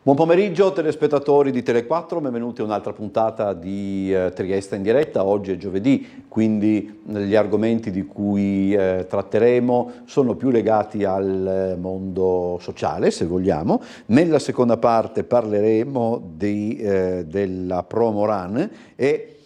Buon pomeriggio telespettatori di Tele4, benvenuti a un'altra puntata di Trieste in diretta. Oggi è giovedì, quindi gli argomenti di cui tratteremo sono più legati al mondo sociale, se vogliamo. Nella seconda parte parleremo della Promo Run e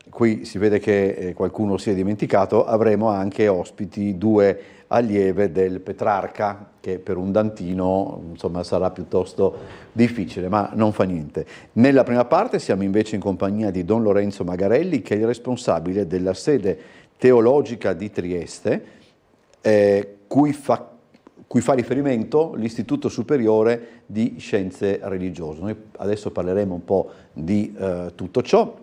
qui si vede che qualcuno si è dimenticato, avremo anche ospiti due allieve del Petrarca, che per un dantino insomma sarà piuttosto difficile, ma non fa niente. Nella prima parte siamo invece in compagnia di Don Lorenzo Magarelli, che è il responsabile della sede teologica di Trieste, cui fa riferimento l'Istituto Superiore di Scienze Religiose. Noi adesso parleremo un po' di tutto ciò.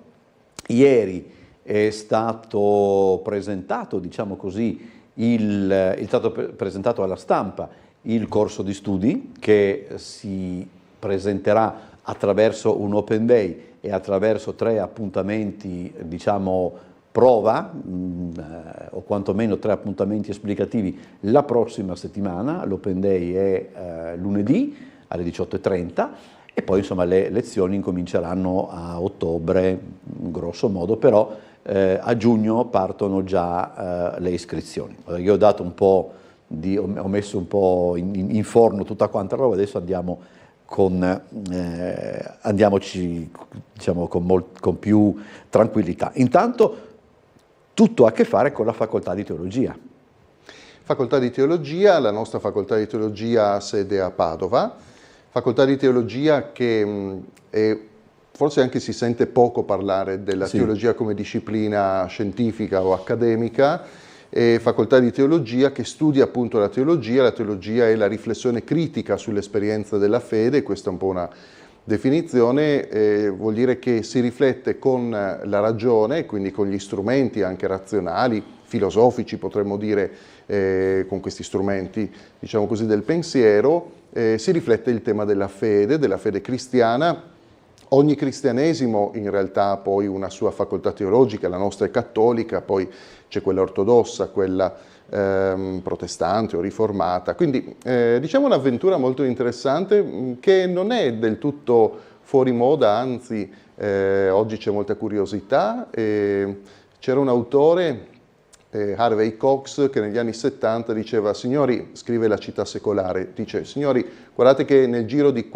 Ieri è stato presentato, diciamo così, è stato presentato alla stampa il corso di studi che si presenterà attraverso un open day e attraverso 3 appuntamenti, diciamo, prova, o quantomeno 3 appuntamenti esplicativi la prossima settimana. L'open day è lunedì alle 18:30 e poi insomma le lezioni incominceranno a ottobre, grosso modo, però a giugno partono già le iscrizioni. Io ho dato un po' ho messo un po' in forno tutta quanta roba, adesso andiamoci diciamo con più tranquillità. Intanto tutto ha a che fare con la facoltà di teologia. Facoltà di teologia, la nostra facoltà di teologia ha sede a Padova, facoltà di teologia che forse anche si sente poco parlare della teologia come disciplina scientifica o accademica, è facoltà di teologia che studia appunto la teologia è la riflessione critica sull'esperienza della fede, questa è un po' una definizione, vuol dire che si riflette con la ragione, quindi con gli strumenti anche razionali, filosofici potremmo dire, con questi strumenti diciamo così del pensiero, si riflette il tema della fede cristiana. Ogni cristianesimo in realtà ha poi una sua facoltà teologica, la nostra è cattolica, poi c'è quella ortodossa, quella protestante o riformata, quindi diciamo un'avventura molto interessante che non è del tutto fuori moda, anzi oggi c'è molta curiosità. C'era un autore, Harvey Cox, che negli anni 70 diceva: signori, scrive La Città Secolare, dice: signori, guardate che nel giro di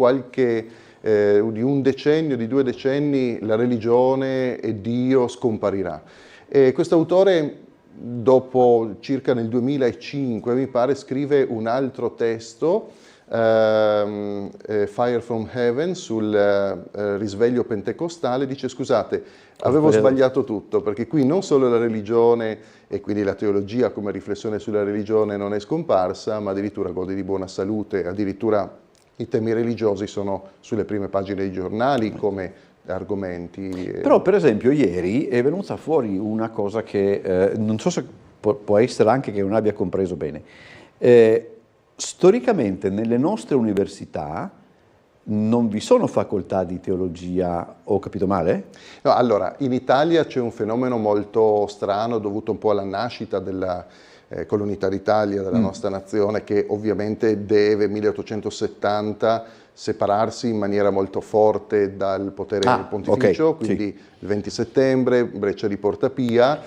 di un decennio, di 2 decenni, la religione e Dio scomparirà. E questo autore, dopo circa nel 2005, mi pare, scrive un altro testo, Fire from Heaven, sul risveglio pentecostale, dice: scusate, avevo sbagliato tutto, perché qui non solo la religione e quindi la teologia come riflessione sulla religione non è scomparsa, ma addirittura gode di buona salute, addirittura i temi religiosi sono sulle prime pagine dei giornali come argomenti. Però per esempio ieri è venuta fuori una cosa che non so se può essere anche che non abbia compreso bene. Storicamente nelle nostre università non vi sono facoltà di teologia, ho capito male? No, allora, in Italia c'è un fenomeno molto strano dovuto un po' alla nascita della colonia d'Italia, della nostra nazione, che ovviamente deve 1870 separarsi in maniera molto forte dal potere pontificio, quindi il 20 settembre, Breccia di Porta Pia.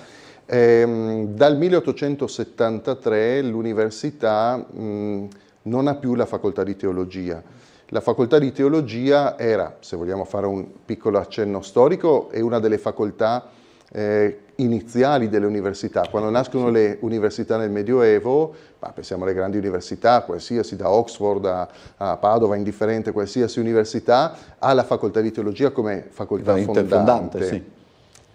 Dal 1873 l'università non ha più la facoltà di teologia. La facoltà di teologia era, se vogliamo fare un piccolo accenno storico, è una delle facoltà iniziali delle università. Quando nascono le università nel Medioevo, pensiamo alle grandi università, qualsiasi, da Oxford a Padova, indifferente, qualsiasi università ha la facoltà di teologia come facoltà fondante. Sì.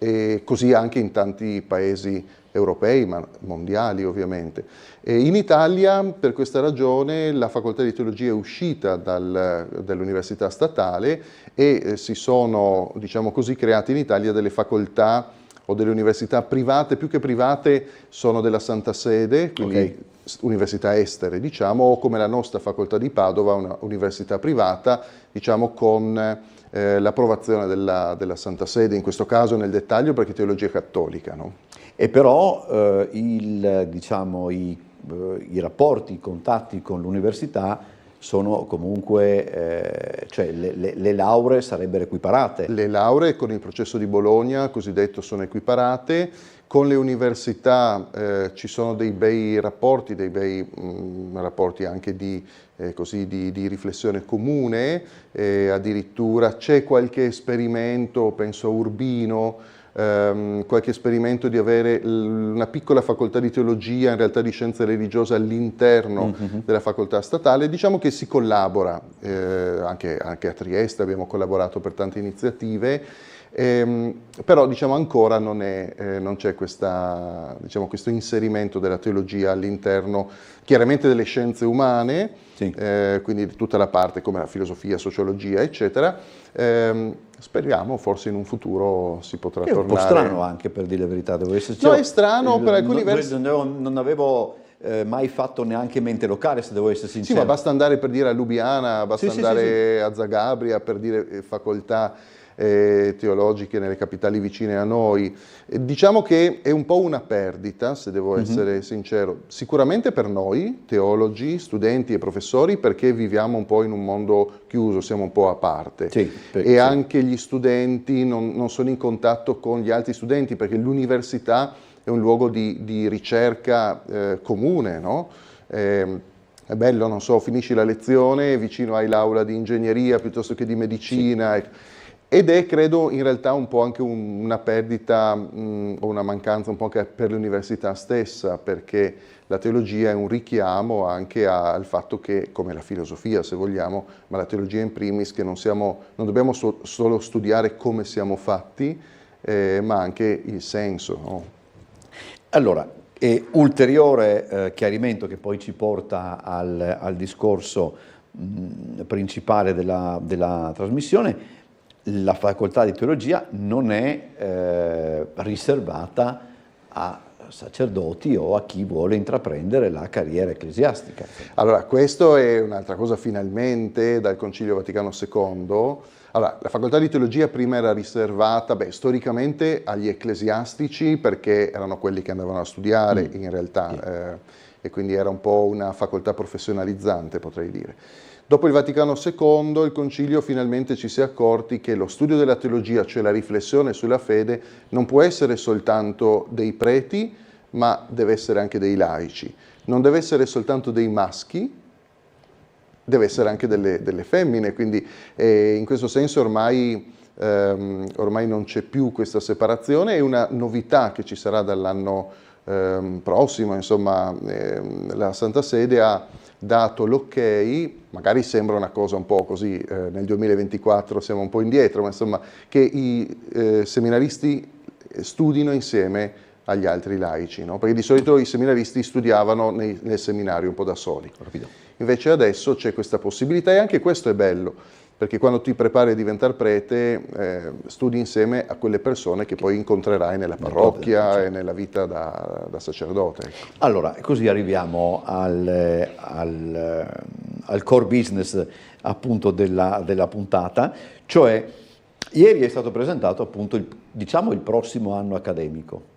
E così anche in tanti paesi europei, ma mondiali ovviamente. E in Italia, per questa ragione, la facoltà di teologia è uscita dall'università statale e si sono, diciamo così, create in Italia delle facoltà o delle università private, più che private sono della Santa Sede, quindi università estere, diciamo, o come la nostra facoltà di Padova, una università privata, diciamo, con l'approvazione della Santa Sede, in questo caso nel dettaglio perché teologia cattolica, no? E però diciamo, i rapporti, i contatti con l'università sono comunque, cioè le lauree sarebbero equiparate. Le lauree con il processo di Bologna, cosiddetto, sono equiparate. Con le università ci sono dei bei rapporti, rapporti anche di riflessione comune, addirittura c'è qualche esperimento, penso a Urbino, qualche esperimento di avere una piccola facoltà di teologia, in realtà di scienze religiose, all'interno della facoltà statale. Diciamo che si collabora, anche a Trieste abbiamo collaborato per tante iniziative. Però diciamo ancora non c'è questo inserimento della teologia all'interno chiaramente delle scienze umane, sì. Quindi di tutta la parte come la filosofia, sociologia, eccetera. Speriamo forse in un futuro si potrà tornare. È un po' strano anche, per dire la verità, devo essere sincero. No, è strano per alcuni versi. Non avevo mai fatto neanche mente locale, se devo essere sincero. Sì, ma basta andare, per dire, a Lubiana, basta andare a Zagabria, per dire facoltà teologiche nelle capitali vicine a noi. Diciamo che è un po' una perdita, se devo essere sincero, sicuramente per noi, teologi, studenti e professori, perché viviamo un po' in un mondo chiuso, siamo un po' a parte. Anche gli studenti non sono in contatto con gli altri studenti, perché l'università è un luogo di ricerca comune, no? È bello, non so, finisci la lezione vicino hai l'aula di ingegneria piuttosto che di medicina. Sì. Ed è, credo, in realtà un po' anche una perdita o una mancanza un po' anche per l'università stessa, perché la teologia è un richiamo anche al fatto che, come la filosofia se vogliamo, ma la teologia in primis, che non dobbiamo solo studiare come siamo fatti, ma anche il senso. No? Allora, ulteriore chiarimento che poi ci porta al discorso principale della trasmissione. La facoltà di teologia non è riservata a sacerdoti o a chi vuole intraprendere la carriera ecclesiastica. Allora, questo è un'altra cosa finalmente dal Concilio Vaticano II. Allora, la facoltà di teologia prima era riservata, storicamente agli ecclesiastici, perché erano quelli che andavano a studiare in realtà, e quindi era un po' una facoltà professionalizzante, potrei dire. Dopo il Vaticano II, il Concilio finalmente ci si è accorti che lo studio della teologia, cioè la riflessione sulla fede, non può essere soltanto dei preti, ma deve essere anche dei laici. Non deve essere soltanto dei maschi, deve essere anche delle femmine, quindi in questo senso ormai non c'è più questa separazione. È una novità che ci sarà dall'anno prossimo, insomma, la Santa Sede ha dato l'ok, magari sembra una cosa un po' così, nel 2024 siamo un po' indietro, ma insomma che i seminaristi studino insieme agli altri laici, no? Perché di solito i seminaristi studiavano nel seminario un po' da soli. Invece adesso c'è questa possibilità, e anche questo è bello, perché quando ti prepari a diventare prete studi insieme a quelle persone che poi incontrerai nella parrocchia e nella vita da sacerdote. Ecco. Allora, così arriviamo al core business appunto della puntata, cioè ieri è stato presentato appunto il prossimo anno accademico.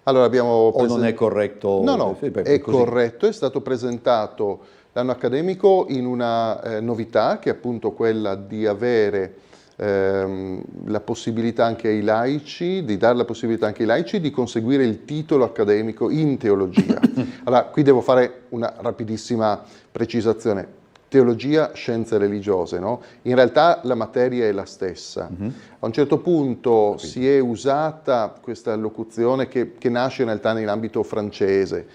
Allora abbiamo non è corretto? No, è corretto, è stato presentato l'anno accademico in una novità, che è appunto quella di avere la possibilità anche ai laici, di dare la possibilità anche ai laici di conseguire il titolo accademico in teologia. Allora, qui devo fare una rapidissima precisazione. Teologia, scienze religiose, no? In realtà la materia è la stessa. A un certo punto si è usata questa locuzione che nasce in realtà nell'ambito francese,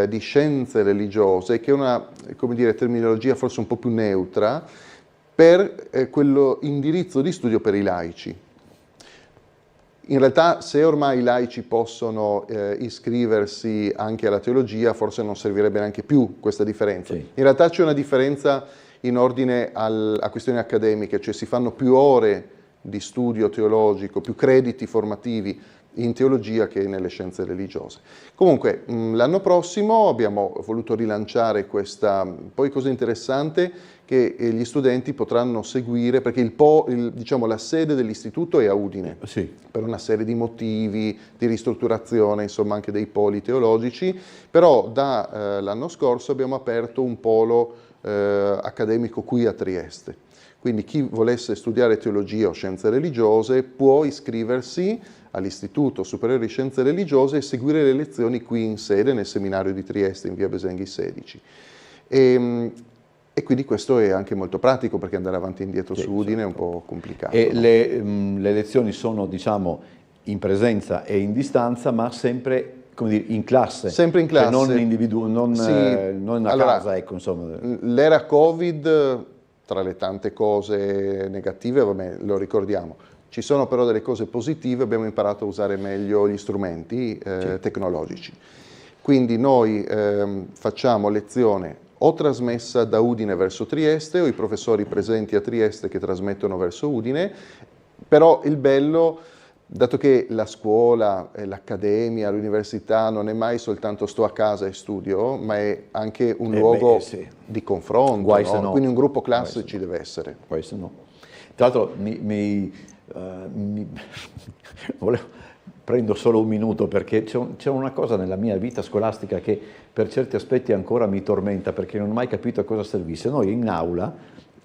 di scienze religiose, che è una, come dire, terminologia forse un po' più neutra per quello indirizzo di studio per i laici. In realtà, se ormai i laici possono iscriversi anche alla teologia, forse non servirebbe neanche più questa differenza. Sì. In realtà c'è una differenza in ordine a questioni accademiche, cioè si fanno più ore di studio teologico, più crediti formativi in teologia che nelle scienze religiose. Comunque, l'anno prossimo abbiamo voluto rilanciare questa, poi cosa interessante, che gli studenti potranno seguire, perché diciamo, la sede dell'istituto è a Udine, sì, per una serie di motivi, di ristrutturazione, insomma anche dei poli teologici, però l'anno scorso abbiamo aperto un polo accademico qui a Trieste. Quindi chi volesse studiare teologia o scienze religiose può iscriversi all'Istituto Superiore di Scienze Religiose e seguire le lezioni qui in sede nel seminario di Trieste in via Besenghi 16. E quindi questo è anche molto pratico, perché andare avanti e indietro su Udine è un po' complicato. E no? le lezioni sono, diciamo, in presenza e in distanza, ma sempre, come dire, in classe. Sempre in classe. Cioè non a Allora, casa, ecco, insomma. L'era Covid, tra le tante cose negative, vabbè, lo ricordiamo, ci sono però delle cose positive, abbiamo imparato a usare meglio gli strumenti tecnologici. Quindi noi facciamo lezione o trasmessa da Udine verso Trieste, o i professori presenti a Trieste che trasmettono verso Udine, però il bello, dato che la scuola, l'accademia, l'università non è mai soltanto sto a casa e studio, ma è anche un luogo di confronto, no? Quindi un gruppo classe ci deve essere. No. Tra l'altro prendo solo un minuto, perché c'è una cosa nella mia vita scolastica che per certi aspetti ancora mi tormenta, perché non ho mai capito a cosa servisse. Noi in aula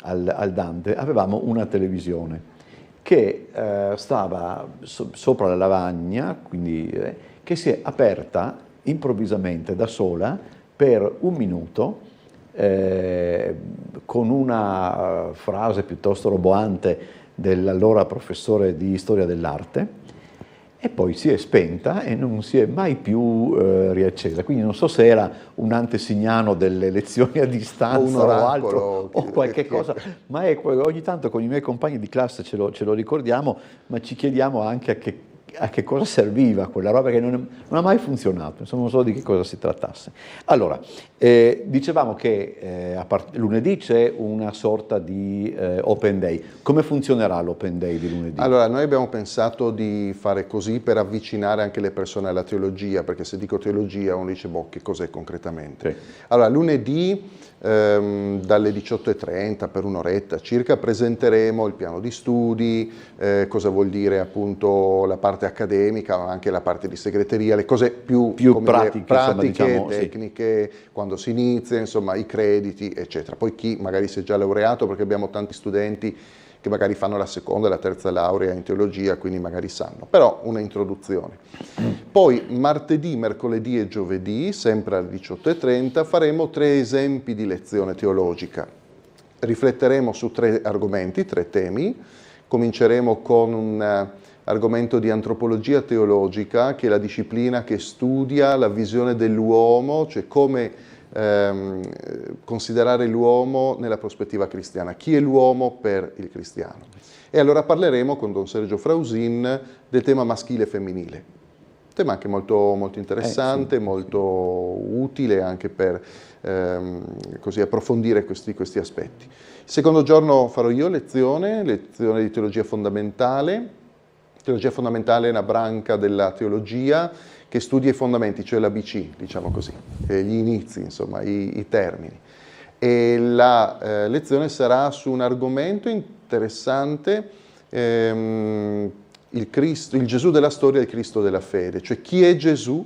al Dante avevamo una televisione che stava sopra la lavagna, quindi che si è aperta improvvisamente da sola per un minuto, con una frase piuttosto roboante dell'allora professore di storia dell'arte, e poi si è spenta e non si è mai più riaccesa. Quindi non so se era un antesignano delle lezioni a distanza o altro, o qualche cosa, ma ogni tanto con i miei compagni di classe ce lo ricordiamo, ma ci chiediamo anche a che cosa serviva quella roba che non ha mai funzionato, insomma non so di che cosa si trattasse. Allora, dicevamo che lunedì c'è una sorta di Open Day. Come funzionerà l'Open Day di lunedì? Allora, noi abbiamo pensato di fare così per avvicinare anche le persone alla teologia, perché se dico teologia uno dice, boh, che cos'è concretamente? Sì. Allora, lunedì dalle 18:30 per un'oretta circa presenteremo il piano di studi, cosa vuol dire appunto la parte accademica, ma anche la parte di segreteria, le cose più pratiche, insomma, diciamo, tecniche, quando si inizia, insomma, i crediti, eccetera. Poi chi magari si è già laureato, perché abbiamo tanti studenti che magari fanno la seconda e la terza laurea in teologia, quindi magari sanno, però una introduzione. Poi martedì, mercoledì e giovedì, sempre alle 18:30, faremo 3 esempi di lezione teologica. Rifletteremo su 3 argomenti, 3 temi. Cominceremo con un argomento di antropologia teologica, che è la disciplina che studia la visione dell'uomo, cioè come considerare l'uomo nella prospettiva cristiana. Chi è l'uomo per il cristiano? E allora parleremo con Don Sergio Frausin del tema maschile e femminile. Tema anche molto, molto interessante, molto utile anche per così approfondire questi aspetti. Il secondo giorno farò io lezione di teologia fondamentale. Teologia fondamentale è una branca della teologia che studia i fondamenti, cioè l'ABC, diciamo così, gli inizi, insomma, i termini. E la lezione sarà su un argomento interessante, il Gesù della storia e il Cristo della fede, cioè chi è Gesù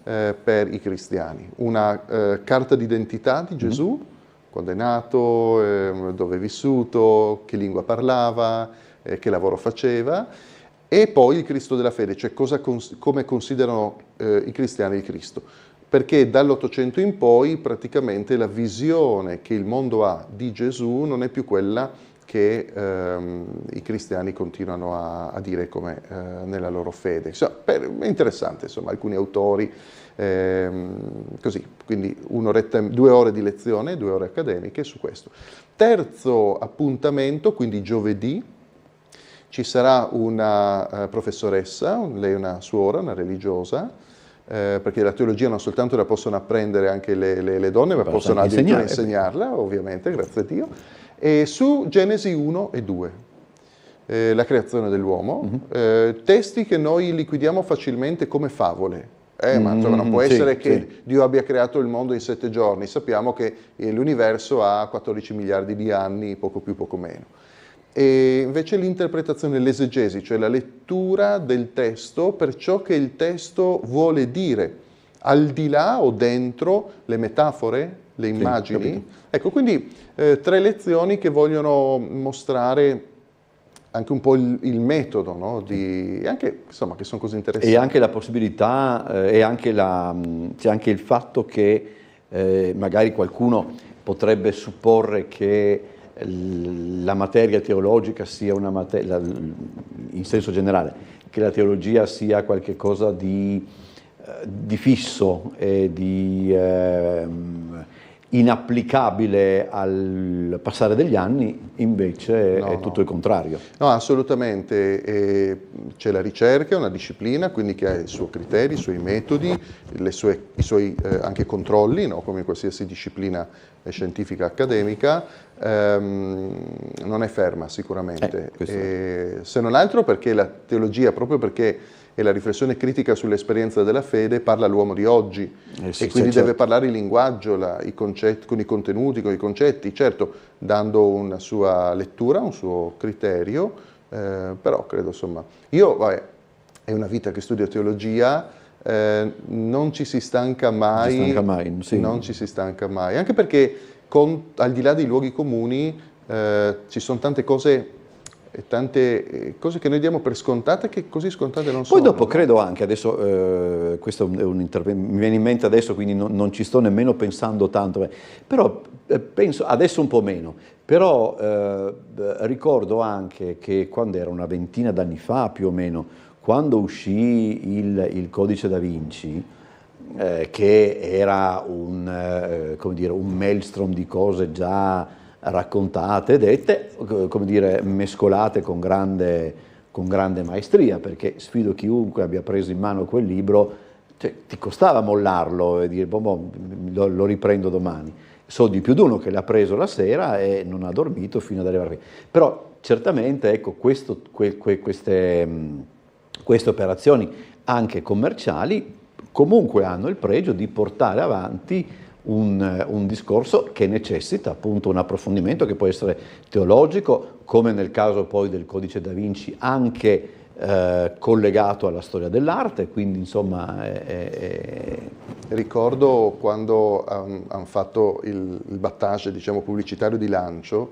per i cristiani. Una carta d'identità di Gesù, quando è nato, dove è vissuto, che lingua parlava, che lavoro faceva. E poi il Cristo della fede, cioè come considerano i cristiani il Cristo. Perché dall'Ottocento in poi praticamente la visione che il mondo ha di Gesù non è più quella che i cristiani continuano a dire come nella loro fede. Insomma, è interessante, insomma, alcuni autori, così, quindi 2 ore di lezione, 2 ore accademiche su questo. Terzo appuntamento, quindi giovedì, ci sarà una professoressa, lei è una suora, una religiosa, perché la teologia non soltanto la possono apprendere anche le donne, ma possono addirittura insegnarla, ovviamente, grazie a Dio, e su Genesi 1 e 2, la creazione dell'uomo, testi che noi liquidiamo facilmente come favole. Ma insomma, non può essere che Dio abbia creato il mondo in 7 giorni, sappiamo che l'universo ha 14 miliardi di anni, poco più, poco meno. E invece l'interpretazione, l'esegesi, cioè la lettura del testo per ciò che il testo vuole dire, al di là o dentro le metafore le immagini. capito. Ecco, quindi 3 lezioni che vogliono mostrare anche un po' il metodo, no? Anche, insomma, che sono cose interessanti. E anche la possibilità, c'è anche il fatto che magari qualcuno potrebbe supporre che la materia teologica sia una materia, in senso generale, che la teologia sia qualcosa di fisso e di inapplicabile al passare degli anni, invece è tutto il contrario. No, assolutamente. C'è la ricerca, è una disciplina, quindi che ha il suo criteri, i suoi metodi, i suoi anche controlli, no? Come in qualsiasi disciplina scientifica accademica. Non è ferma sicuramente. Se non altro perché la teologia, proprio perché è la riflessione critica sull'esperienza della fede, parla all'uomo di oggi e quindi deve parlare il linguaggio, i concetti, con i contenuti, con i concetti, certo dando una sua lettura, un suo criterio, però credo insomma, è una vita che studio teologia, non ci si stanca mai, non ci si stanca mai, anche perché al di là dei luoghi comuni ci sono tante cose che noi diamo per scontate, che così scontate non sono. Poi dopo credo anche, adesso questo è un intervento, mi viene in mente adesso, quindi non ci sto nemmeno pensando tanto, però penso, adesso un po' meno, però ricordo anche che quando era una ventina d'anni fa più o meno, quando uscì il Codice da Vinci, che era come dire, un maelstrom di cose già raccontate, dette, come dire, mescolate con grande maestria, perché sfido chiunque abbia preso in mano quel libro, cioè, ti costava mollarlo e dire lo riprendo domani. So di più di uno che l'ha preso la sera e non ha dormito fino ad arrivare qui. Però certamente ecco, queste operazioni anche commerciali comunque hanno il pregio di portare avanti un discorso che necessita appunto un approfondimento che può essere teologico, come nel caso poi del Codice da Vinci, anche collegato alla storia dell'arte, quindi insomma... Ricordo quando hanno fatto il battage, diciamo, pubblicitario di lancio,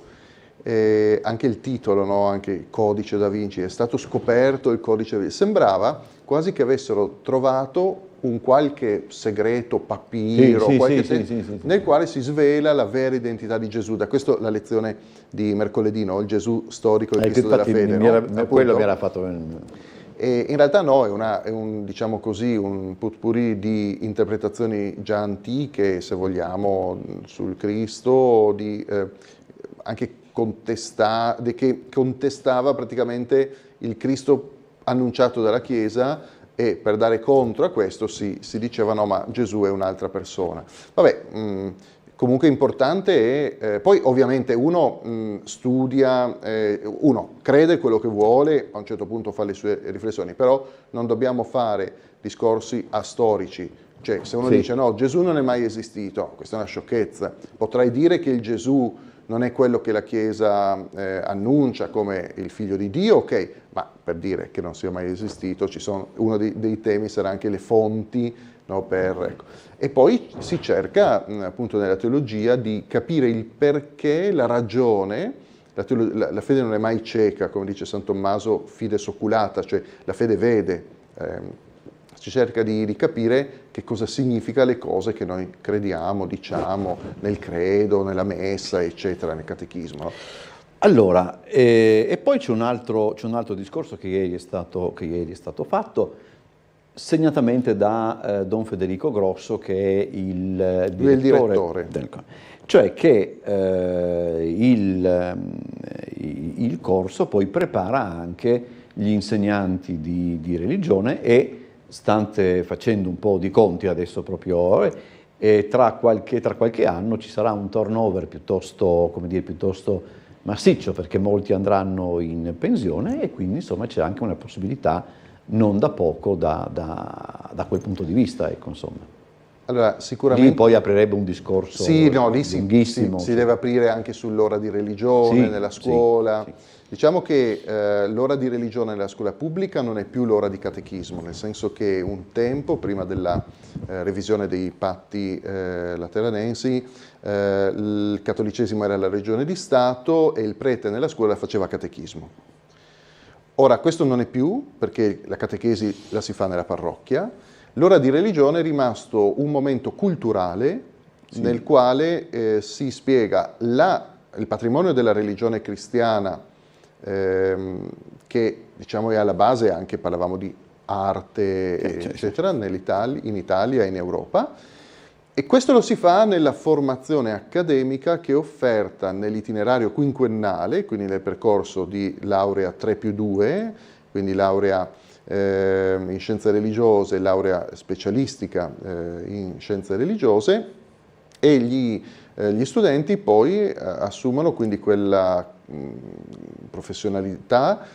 anche il titolo, no? Anche Codice da Vinci, è stato scoperto il Codice da Vinci, sembrava quasi che avessero trovato un qualche segreto papiro, nel quale si svela la vera identità di Gesù. Da questo la lezione di mercoledì, no? Il Gesù storico del Cristo della fede. Quello mi era fatto... E in realtà no, è un, diciamo così, un potpourri di interpretazioni già antiche, se vogliamo, sul Cristo, anche che contestava praticamente il Cristo annunciato dalla Chiesa, e per dare contro a questo si diceva no, ma Gesù è un'altra persona. Vabbè, comunque importante è, poi ovviamente uno studia, uno crede quello che vuole, a un certo punto fa le sue riflessioni, però non dobbiamo fare discorsi astorici. Cioè, se uno dice no, Gesù non è mai esistito, questa è una sciocchezza. Potrai dire che il Gesù non è quello che la Chiesa annuncia come il figlio di Dio, ok, ma per dire che non sia mai esistito, uno dei temi sarà anche le fonti, no, ecco. E poi si cerca appunto nella teologia di capire il perché, la ragione. La fede non è mai cieca, come dice San Tommaso, fides oculata, cioè la fede vede. Si cerca di capire che cosa significa le cose che noi crediamo, diciamo, nel credo, nella messa, eccetera, nel catechismo. Allora, e poi c'è un altro discorso che ieri è stato fatto, segnatamente da Don Federico Grosso, che è il direttore. Cioè che il corso poi prepara anche gli insegnanti di religione e, stante facendo un po' di conti adesso proprio, tra qualche anno ci sarà un turnover piuttosto massiccio, perché molti andranno in pensione e quindi insomma c'è anche una possibilità non da poco da quel punto di vista, ecco, insomma. Allora, sicuramente... Lì poi aprirebbe un discorso sì, no, lì lunghissimo. si deve aprire anche sull'ora di religione nella scuola. Sì. Diciamo che l'ora di religione nella scuola pubblica non è più l'ora di catechismo, nel senso che un tempo, prima della revisione dei patti lateranensi, il cattolicesimo era la religione di Stato e il prete nella scuola faceva catechismo. Ora, questo non è più, perché la catechesi la si fa nella parrocchia. L'ora di religione è rimasto un momento culturale nel quale si spiega il patrimonio della religione cristiana, che diciamo è alla base anche, parlavamo di arte, eccetera, in Italia e in Europa. E questo lo si fa nella formazione accademica che è offerta nell'itinerario quinquennale, quindi nel percorso di laurea 3+2, quindi laurea in scienze religiose, laurea specialistica in scienze religiose, e gli studenti poi assumono quindi quella professionalità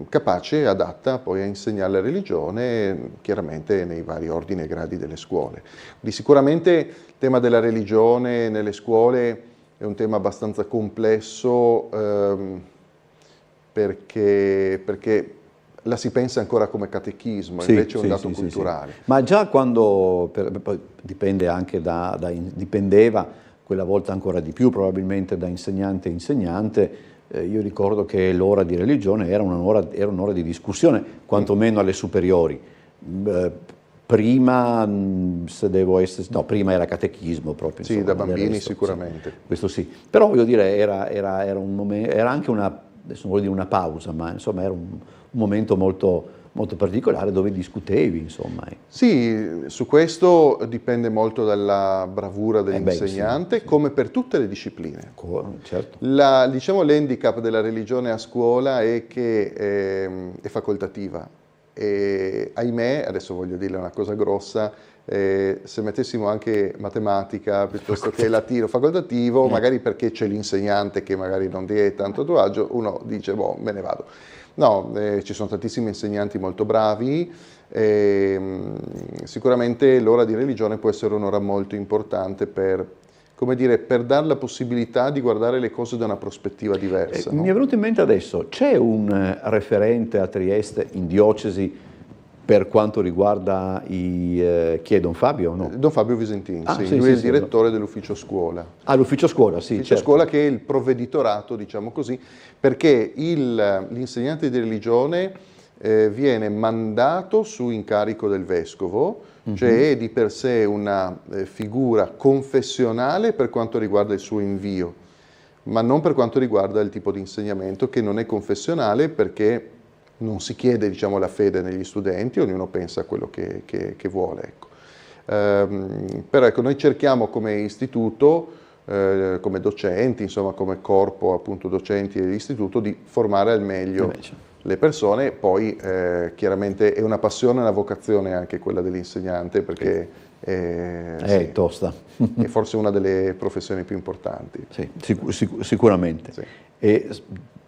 capace e adatta poi a insegnare la religione, chiaramente nei vari ordini e gradi delle scuole. Quindi sicuramente il tema della religione nelle scuole è un tema abbastanza complesso perché la si pensa ancora come catechismo, invece è un dato culturale. Sì. Ma già quando, poi dipende anche dipendeva quella volta ancora di più probabilmente da insegnante a insegnante, io ricordo che l'ora di religione era un'ora di discussione, quantomeno alle superiori. Prima, se devo essere, no, prima era catechismo proprio. Sì, insomma, da bambini sicuramente. Sì, questo sì, però voglio dire era un momento, era anche adesso non voglio dire una pausa, ma insomma era un momento molto, molto particolare dove discutevi, insomma. Sì, su questo dipende molto dalla bravura dell'insegnante, sì. Come per tutte le discipline. Certo. Diciamo l'handicap della religione a scuola è che è facoltativa e ahimè, adesso voglio dire una cosa grossa, se mettessimo anche matematica piuttosto che latino facoltativo, magari perché c'è l'insegnante che magari non ti è tanto a tuo agio, uno dice, boh, me ne vado. No, ci sono tantissimi insegnanti molto bravi, sicuramente l'ora di religione può essere un'ora molto importante per dare la possibilità di guardare le cose da una prospettiva diversa. Mi è venuto in mente adesso, c'è un referente a Trieste in diocesi per quanto riguarda chi è Don Fabio? No? Don Fabio Visentini, sì, lui è il direttore dell'ufficio scuola. Ah, l'ufficio scuola, sì. L'ufficio scuola che è il provveditorato, diciamo così, perché l'insegnante di religione viene mandato su incarico del vescovo, cioè è di per sé una figura confessionale per quanto riguarda il suo invio, ma non per quanto riguarda il tipo di insegnamento, che non è confessionale perché non si chiede, diciamo, la fede negli studenti, ognuno pensa a quello che vuole. Ecco. Però ecco, noi cerchiamo come istituto, come docenti, insomma come corpo appunto docenti dell'istituto, di formare al meglio le persone. Poi chiaramente è una passione e una vocazione anche quella dell'insegnante, perché è tosta. È forse una delle professioni più importanti. Sì, sicuramente. Sì. E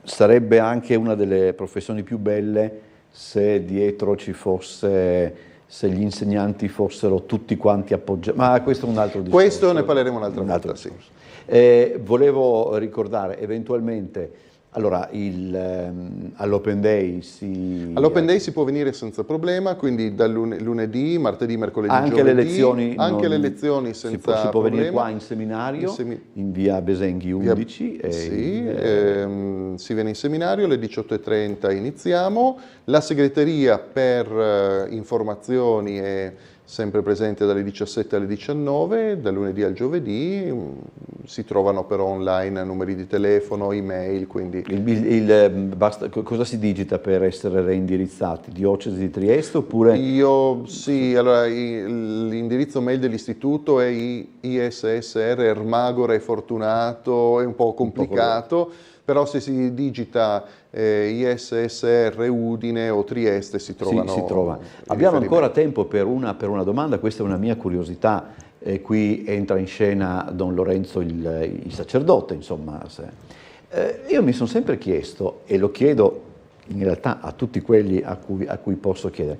sarebbe anche una delle professioni più belle se dietro ci fosse, se gli insegnanti fossero tutti quanti appoggiati. Ma questo è un altro discorso. Questo ne parleremo un'altra volta, sì. Volevo ricordare eventualmente, allora, all'Open Day si può venire senza problema, quindi dal lunedì, martedì, mercoledì, anche giovedì. Le lezioni senza problema. Si può venire qua in seminario, in via Besenghi 11. Si viene in seminario, alle 18:30 iniziamo. La segreteria per informazioni è sempre presente dalle 17 alle 19, dal lunedì al giovedì. Si trovano però online numeri di telefono, email, quindi... cosa si digita per essere reindirizzati? Diocesi di Trieste oppure... Sì, allora l'indirizzo mail dell'istituto è ISSR Ermagora Fortunato, è un po' complicato, però se si digita ISSR Udine o Trieste si trovano. Si trova. Abbiamo ancora tempo per una domanda, questa è una mia curiosità. Qui entra in scena Don Lorenzo il sacerdote, insomma. Io mi sono sempre chiesto, e lo chiedo in realtà a tutti quelli a cui posso chiedere,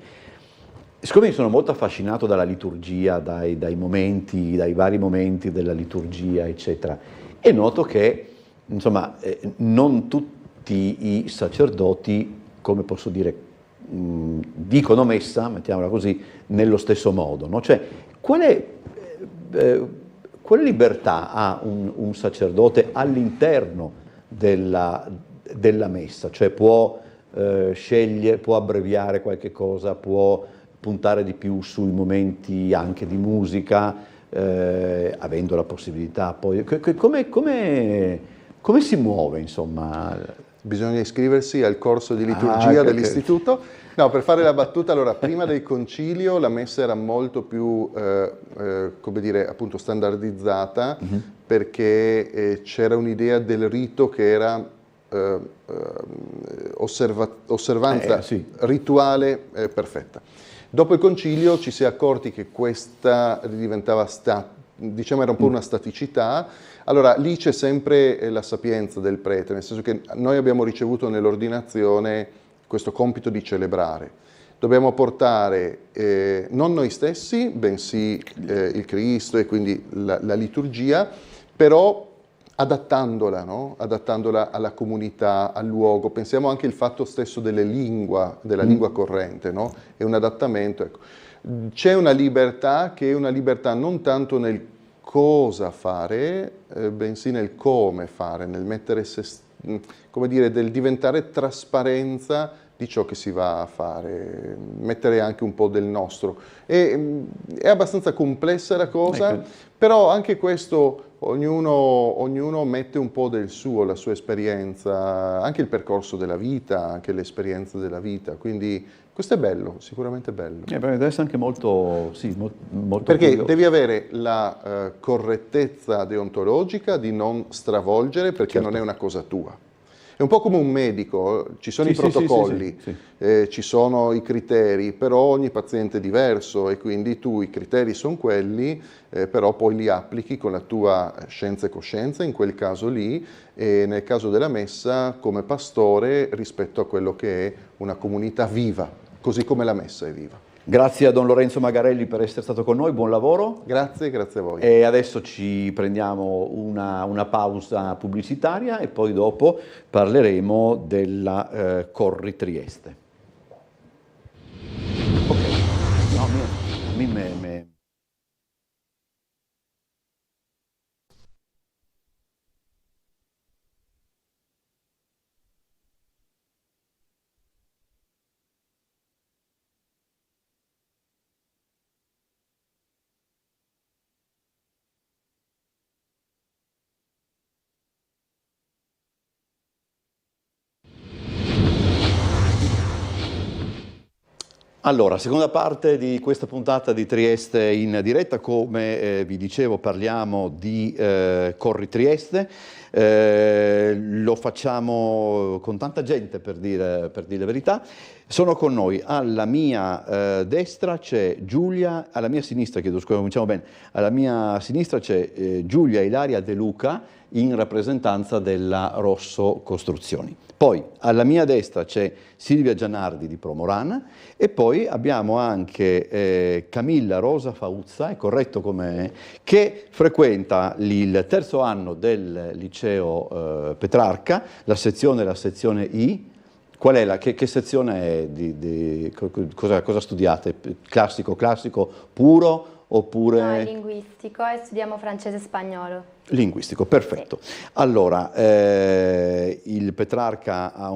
Siccome sono molto affascinato dalla liturgia, dai vari momenti della liturgia, eccetera, e noto che, insomma, non tutti i sacerdoti, come posso dire, dicono messa, mettiamola così, nello stesso modo, no? Cioè, quale libertà ha un sacerdote all'interno della messa? Cioè può scegliere, può abbreviare qualche cosa, può puntare di più sui momenti anche di musica, avendo la possibilità poi. Come si muove, insomma? Bisogna iscriversi al corso di liturgia dell'istituto. No, per fare la battuta, allora, prima del concilio la messa era molto più, come dire, appunto standardizzata, perché c'era un'idea del rito che era osservanza sì. rituale perfetta. Dopo il concilio ci si è accorti che questa diventava, diciamo, era un po' una staticità. Allora lì c'è sempre la sapienza del prete, nel senso che noi abbiamo ricevuto nell'ordinazione questo compito di celebrare. Dobbiamo portare non noi stessi, bensì il Cristo e quindi la liturgia, però adattandola, no? Adattandola alla comunità, al luogo. Pensiamo anche al fatto stesso della lingua corrente, no? È un adattamento. Ecco. C'è una libertà che è una libertà non tanto nel cosa fare, bensì nel come fare, nel mettere come dire, del diventare trasparenza di ciò che si va a fare, mettere anche un po' del nostro. È abbastanza complessa la cosa, però anche questo ognuno mette un po' del suo, la sua esperienza, anche il percorso della vita, anche l'esperienza della vita, quindi questo è bello, sicuramente bello. Deve essere anche molto, sì, molto perché curioso. devi avere la correttezza deontologica di non stravolgere, perché non è una cosa tua. È un po' come un medico, ci sono i protocolli, ci sono i criteri, però ogni paziente è diverso e quindi tu i criteri sono quelli, però poi li applichi con la tua scienza e coscienza, in quel caso lì, e nel caso della messa come pastore rispetto a quello che è una comunità viva, così come la messa è viva. Grazie a Don Lorenzo Magarelli per essere stato con noi, buon lavoro. Grazie a voi. E adesso ci prendiamo una pausa pubblicitaria e poi dopo parleremo della Corri Trieste. Ok, no, a me Allora, seconda parte di questa puntata di Trieste in diretta, come vi dicevo parliamo di Corri Trieste, lo facciamo con tanta gente per dire la verità. Sono con noi, alla mia destra c'è Giulia, alla mia sinistra, chiedo scusa, cominciamo bene, alla mia sinistra c'è Giulia Ilaria De Luca in rappresentanza della Rosso Costruzioni. Poi alla mia destra c'è Silvia Gianardi di Promorana e poi abbiamo anche Camilla Rosa Fauzza, è corretto com'è, che frequenta il terzo anno del liceo Petrarca, la sezione I. Qual è che sezione è? Cosa studiate? Classico puro oppure? No, è linguistico e studiamo francese e spagnolo. Linguistico, perfetto. Sì. Allora, il Petrarca ha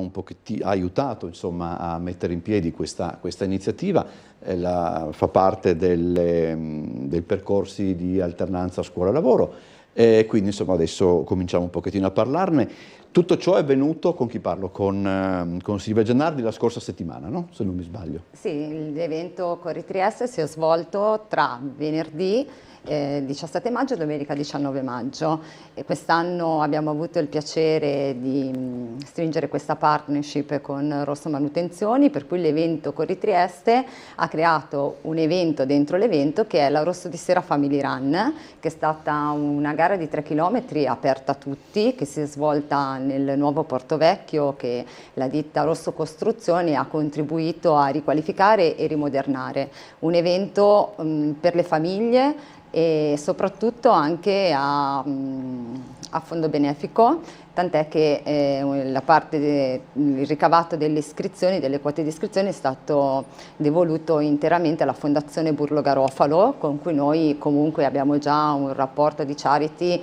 aiutato insomma, a mettere in piedi questa iniziativa, fa parte dei percorsi di alternanza scuola-lavoro, quindi insomma adesso cominciamo un pochettino a parlarne. Tutto ciò è venuto, con chi parlo? Con Silvia Gianardi la scorsa settimana, no? Se non mi sbaglio. Sì, l'evento Corri Trieste si è svolto tra venerdì 17 maggio e domenica 19 maggio e quest'anno abbiamo avuto il piacere di stringere questa partnership con Rosso Manutenzioni, per cui l'evento Corri Trieste ha creato un evento dentro l'evento che è la Rosso di Sera Family Run, che è stata una gara di 3 km aperta a tutti, che si è svolta nel nuovo Porto Vecchio che la ditta Rosso Costruzioni ha contribuito a riqualificare e rimodernare. Un evento per le famiglie e soprattutto anche a fondo benefico, tant'è che il ricavato delle iscrizioni, delle quote di iscrizione è stato devoluto interamente alla Fondazione Burlo Garofalo, con cui noi comunque abbiamo già un rapporto di charity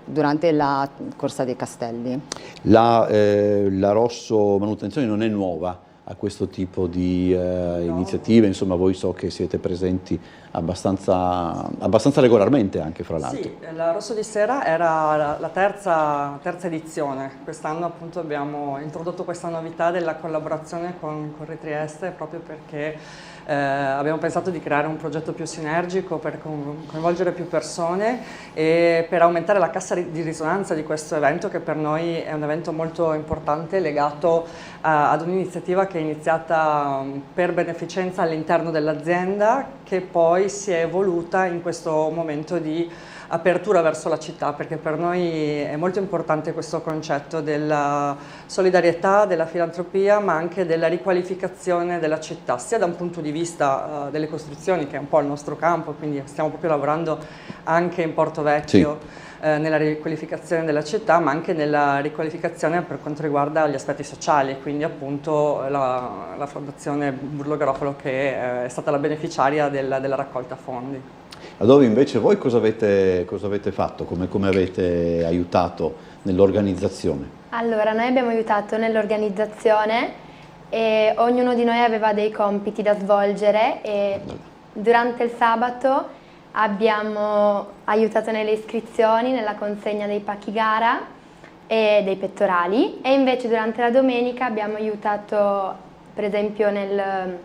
durante la Corsa dei Castelli. La Rosso Manutenzione non è nuova a questo tipo di iniziative, insomma voi so che siete presenti abbastanza regolarmente anche, fra l'altro. Sì, la Rosso di Sera era la terza edizione. Quest'anno appunto abbiamo introdotto questa novità della collaborazione con Corri Trieste proprio perché abbiamo pensato di creare un progetto più sinergico per coinvolgere più persone e per aumentare la cassa di risonanza di questo evento, che per noi è un evento molto importante legato ad un'iniziativa che è iniziata per beneficenza all'interno dell'azienda, che poi si è evoluta in questo momento di apertura verso la città, perché per noi è molto importante questo concetto della solidarietà, della filantropia, ma anche della riqualificazione della città, sia da un punto di vista delle costruzioni, che è un po' il nostro campo, quindi stiamo proprio lavorando anche in Porto Vecchio, sì, nella riqualificazione della città, ma anche nella riqualificazione per quanto riguarda gli aspetti sociali, quindi appunto la Fondazione Burlo Garofalo che è stata la beneficiaria della raccolta fondi. Dove invece voi cosa avete fatto? Come avete aiutato nell'organizzazione? Allora, noi abbiamo aiutato nell'organizzazione e ognuno di noi aveva dei compiti da svolgere e durante il sabato abbiamo aiutato nelle iscrizioni, nella consegna dei pacchi gara e dei pettorali, e invece durante la domenica abbiamo aiutato per esempio nel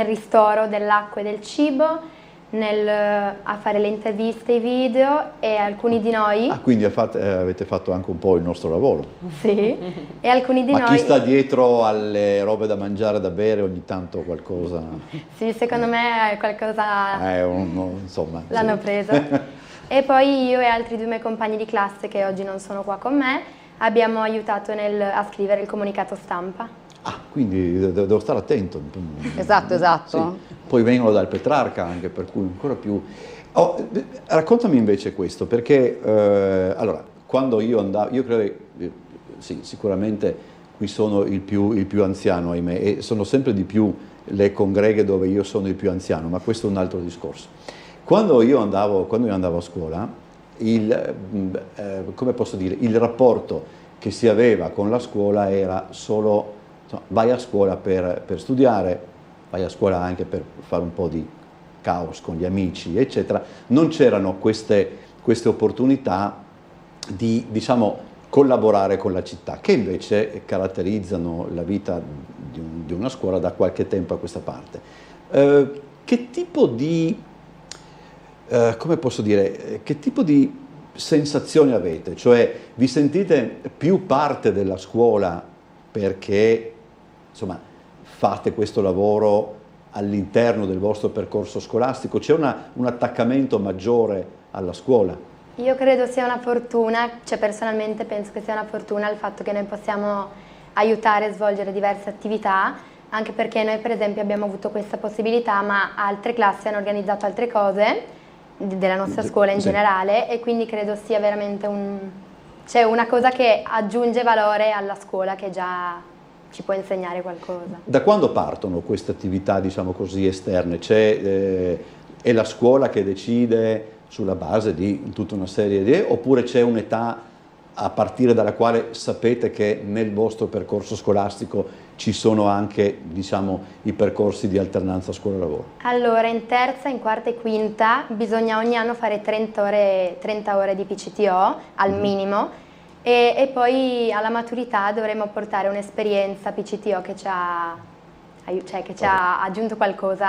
ristoro dell'acqua e del cibo, a fare le interviste, i video, e alcuni di noi... Ah, quindi avete fatto anche un po' il nostro lavoro. Sì, e alcuni di noi... Ma chi sta dietro alle robe da mangiare, da bere, ogni tanto qualcosa... Sì, secondo me è qualcosa... insomma... L'hanno preso. E poi io e altri 2 miei compagni di classe, che oggi non sono qua con me, abbiamo aiutato a scrivere il comunicato stampa. Ah, quindi devo stare attento. Esatto. Sì. Poi vengono dal Petrarca anche, per cui ancora più... Raccontami invece questo, perché allora, quando io andavo, io credo, sì, sicuramente qui sono il più anziano, ahimè, e sono sempre di più le congreghe dove io sono il più anziano, ma questo è un altro discorso. Quando io andavo a scuola, come posso dire, il rapporto che si aveva con la scuola era solo... vai a scuola per studiare, vai a scuola anche per fare un po' di caos con gli amici, eccetera. Non c'erano queste opportunità di, diciamo, collaborare con la città, che invece caratterizzano la vita di una scuola da qualche tempo a questa parte. Che tipo di, come posso dire, che tipo di sensazioni avete? Cioè, vi sentite più parte della scuola perché, insomma, fate questo lavoro all'interno del vostro percorso scolastico? C'è un attaccamento maggiore alla scuola? Io credo sia una fortuna, cioè personalmente penso che sia una fortuna il fatto che noi possiamo aiutare a svolgere diverse attività, anche perché noi per esempio abbiamo avuto questa possibilità, ma altre classi hanno organizzato altre cose della nostra scuola in generale, e quindi credo sia veramente una cosa che aggiunge valore alla scuola, che già ci può insegnare qualcosa. Da quando partono queste attività, diciamo così, esterne? È la scuola che decide sulla base di tutta una serie di... oppure c'è un'età a partire dalla quale sapete che nel vostro percorso scolastico ci sono anche, diciamo, i percorsi di alternanza scuola-lavoro? Allora, in terza, in quarta e quinta bisogna ogni anno fare 30 ore di PCTO al minimo, e poi alla maturità dovremo portare un'esperienza PCTO che ci ha aggiunto qualcosa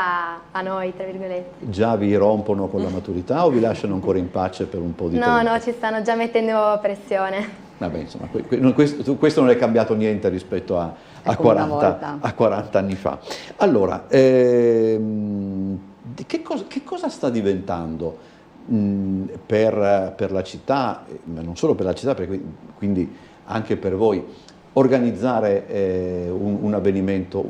a noi, tra virgolette. Già vi rompono con la maturità o vi lasciano ancora in pace per un po' di tempo? No, ci stanno già mettendo pressione. Vabbè, insomma, questo non è cambiato niente rispetto a 40 anni fa. Allora, che cosa sta diventando per la città, ma non solo per la città, perché quindi anche per voi, organizzare un avvenimento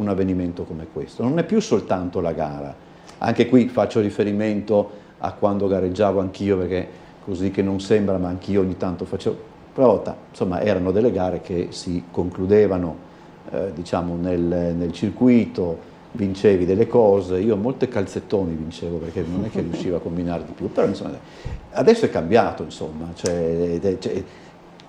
come questo. Non è più soltanto la gara, anche qui faccio riferimento a quando gareggiavo anch'io, perché così che non sembra, ma anch'io ogni tanto facevo, una volta, insomma, erano delle gare che si concludevano diciamo nel circuito, vincevi delle cose, io molte calzettoni vincevo perché non è che riuscivo a combinare di più, però insomma, adesso è cambiato, insomma, c'è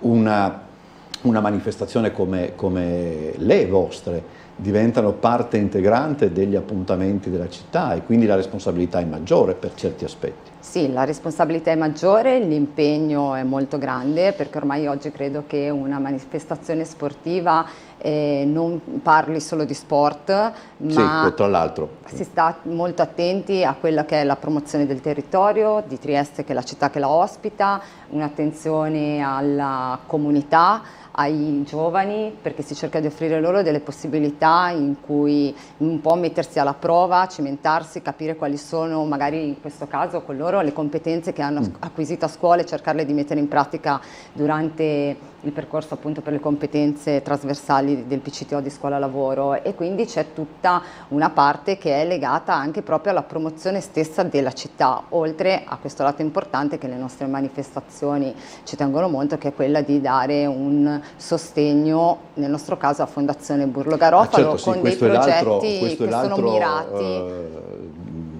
una manifestazione come le vostre diventano parte integrante degli appuntamenti della città e quindi la responsabilità è maggiore per certi aspetti. Sì, la responsabilità è maggiore, l'impegno è molto grande, perché ormai oggi credo che una manifestazione sportiva non parli solo di sport, ma sì, tra l'altro si sta molto attenti a quella che è la promozione del territorio, di Trieste, che è la città che la ospita, un'attenzione alla comunità, ai giovani, perché si cerca di offrire loro delle possibilità in cui un po' mettersi alla prova, cimentarsi, capire quali sono magari in questo caso con loro le competenze che hanno acquisito a scuola e cercarle di mettere in pratica durante il percorso appunto per le competenze trasversali del PCTO di scuola lavoro, e quindi c'è tutta una parte che è legata anche proprio alla promozione stessa della città, oltre a questo lato importante che le nostre manifestazioni ci tengono molto, che è quella di dare un sostegno, nel nostro caso a Fondazione Burlo Garofalo, certo, sì, con dei progetti che sono mirati.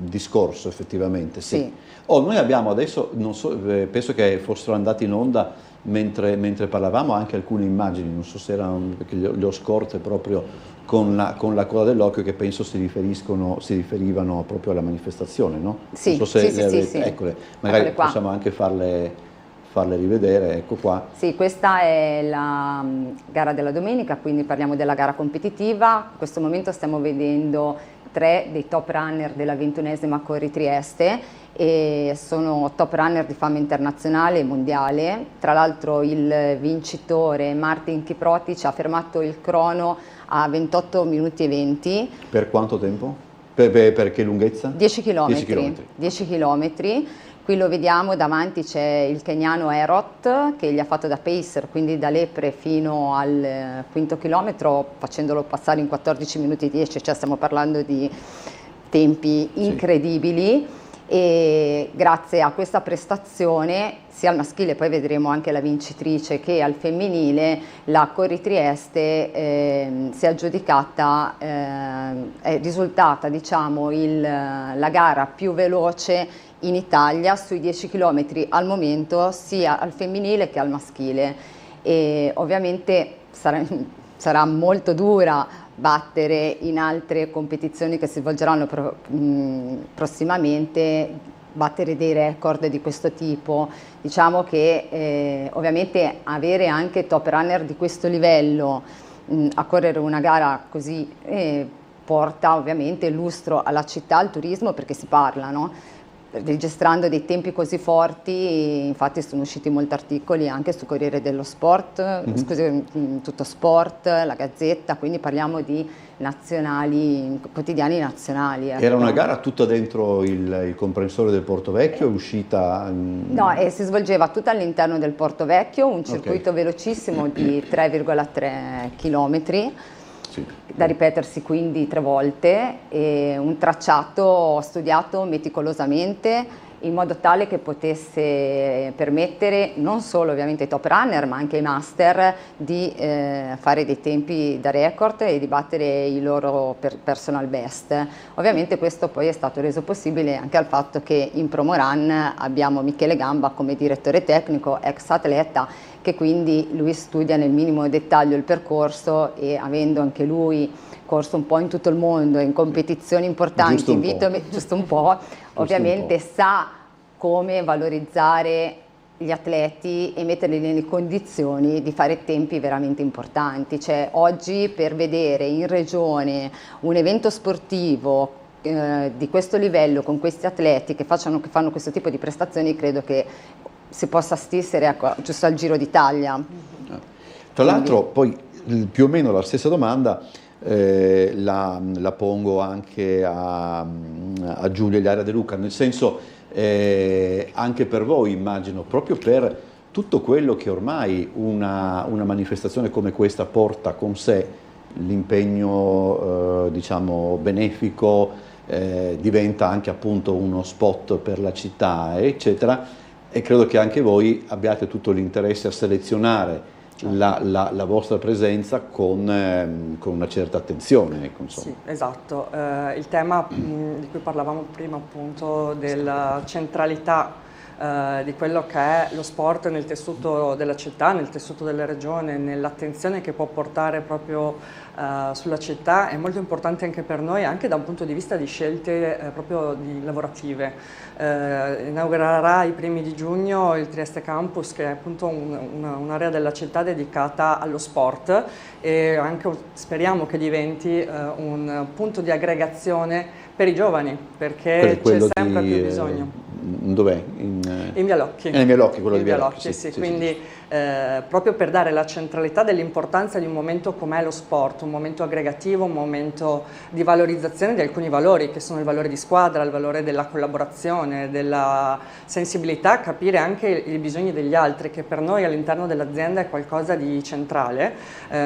Discorso effettivamente, sì. Sì. Noi abbiamo adesso, non so, penso che fossero andati in onda mentre parlavamo anche alcune immagini, non so se erano, perché le ho scorte proprio con la coda dell'occhio, che penso si riferivano proprio alla manifestazione, no? Sì, non so se sì. Eccole, magari Eccole qua. possiamo anche farle rivedere, ecco qua. Sì, questa è la gara della domenica, quindi parliamo della gara competitiva. In questo momento stiamo vedendo 3 dei top runner della 21esima Corri Trieste, e sono top runner di fama internazionale e mondiale. Tra l'altro il vincitore Martin Kiproti ha fermato il crono a 28 minuti e 20. Per quanto tempo? Per che lunghezza? 10 km. 10 chilometri. Qui lo vediamo, davanti c'è il keniano Erot che gli ha fatto da pacer, quindi da lepre fino al quinto chilometro, facendolo passare in 14 minuti e 10, cioè stiamo parlando di tempi incredibili. E grazie a questa prestazione, sia al maschile, poi vedremo anche la vincitrice, che al femminile, la Corri Trieste si è aggiudicata, è risultata diciamo la gara più veloce in Italia sui 10 km al momento, sia al femminile che al maschile, e ovviamente sarà molto dura battere in altre competizioni che si svolgeranno prossimamente, battere dei record di questo tipo. Diciamo che ovviamente avere anche top runner di questo livello a correre una gara così porta ovviamente lustro alla città, al turismo, perché si parla, no? Registrando dei tempi così forti, infatti sono usciti molti articoli anche su Corriere dello Sport, scusi, Tutto Sport, la Gazzetta, quindi parliamo di nazionali, quotidiani nazionali. Ecco. Era una gara tutta dentro il comprensore del Porto Vecchio, è uscita? No, si svolgeva tutta all'interno del Porto Vecchio, un circuito velocissimo di 3,3 chilometri. Sì. Da ripetersi quindi 3 volte, e un tracciato studiato meticolosamente in modo tale che potesse permettere non solo ovviamente ai top runner ma anche ai master di fare dei tempi da record e di battere i loro personal best. Ovviamente questo poi è stato reso possibile anche al fatto che in Promorun abbiamo Michele Gamba come direttore tecnico, ex atleta, che quindi lui studia nel minimo dettaglio il percorso, e avendo anche lui corso un po' in tutto il mondo, in competizioni importanti, giusto un po', ovviamente sa come valorizzare gli atleti e metterli nelle condizioni di fare tempi veramente importanti. Cioè, oggi per vedere in regione un evento sportivo di questo livello, con questi atleti che fanno questo tipo di prestazioni, credo che si possa assistere giusto al Giro d'Italia. Tra l'altro poi più o meno la stessa domanda la pongo anche a Giulia Ilaria De Luca, nel senso anche per voi immagino, proprio per tutto quello che ormai una manifestazione come questa porta con sé, l'impegno diciamo benefico, diventa anche appunto uno spot per la città, eccetera, e credo che anche voi abbiate tutto l'interesse a selezionare la vostra presenza con una certa attenzione. Ecco, sì, esatto. Il tema di cui parlavamo prima, appunto, della centralità di quello che è lo sport nel tessuto della città, nel tessuto della regione, nell'attenzione che può portare proprio sulla città, è molto importante anche per noi, anche da un punto di vista di scelte proprio lavorative. Inaugurerà i primi di giugno il Trieste Campus, che è appunto un'area della città dedicata allo sport, e anche speriamo che diventi un punto di aggregazione per i giovani, perché c'è sempre più bisogno. Dov'è? In Via Locchi. In Via Locchi, quello in di Via Via Locchi, Locchi, sì. Quindi proprio per dare la centralità dell'importanza di un momento come lo sport, un momento aggregativo, un momento di valorizzazione di alcuni valori, che sono il valore di squadra, il valore della collaborazione, della sensibilità a capire anche i bisogni degli altri, che per noi all'interno dell'azienda è qualcosa di centrale.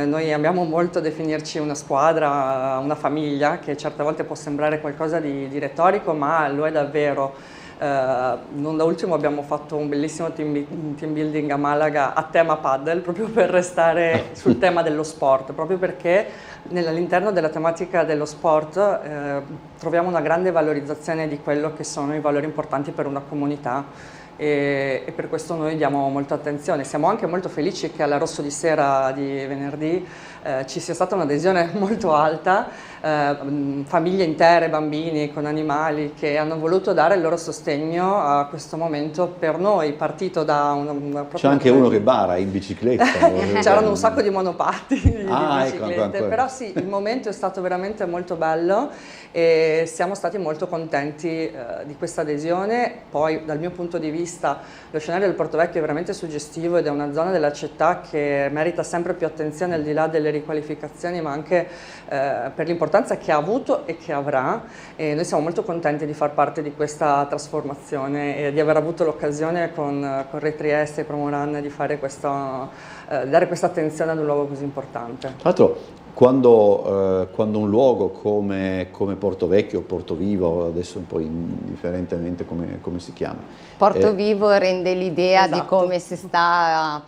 Noi amiamo molto definirci una squadra, una famiglia, che certe volte può sembrare qualcosa di retorico, ma lo è davvero. Non da ultimo abbiamo fatto un bellissimo team building a Malaga a tema paddle, proprio per restare sul tema dello sport, proprio perché all'interno della tematica dello sport troviamo una grande valorizzazione di quello che sono i valori importanti per una comunità. E per questo noi diamo molta attenzione. Siamo anche molto felici che alla Rosso di Sera di venerdì ci sia stata un'adesione molto alta, famiglie intere, bambini con animali che hanno voluto dare il loro sostegno a questo momento per noi, partito da una C'è anche uno che bara in bicicletta. C'erano un sacco di monopattini, di biciclette, ecco. però sì, il momento è stato veramente molto bello e siamo stati molto contenti di questa adesione. Poi dal mio punto di vista lo scenario del Porto Vecchio è veramente suggestivo ed è una zona della città che merita sempre più attenzione al di là delle riqualificazioni, ma anche per l'importanza che ha avuto e che avrà, e noi siamo molto contenti di far parte di questa trasformazione e di aver avuto l'occasione con Re Trieste e Promorun di fare dare questa attenzione ad un luogo così importante. Tra l'altro, quando un luogo come Porto Vecchio o Porto Vivo, adesso un po' indifferentemente come si chiama, Porto Vivo rende l'idea di come si sta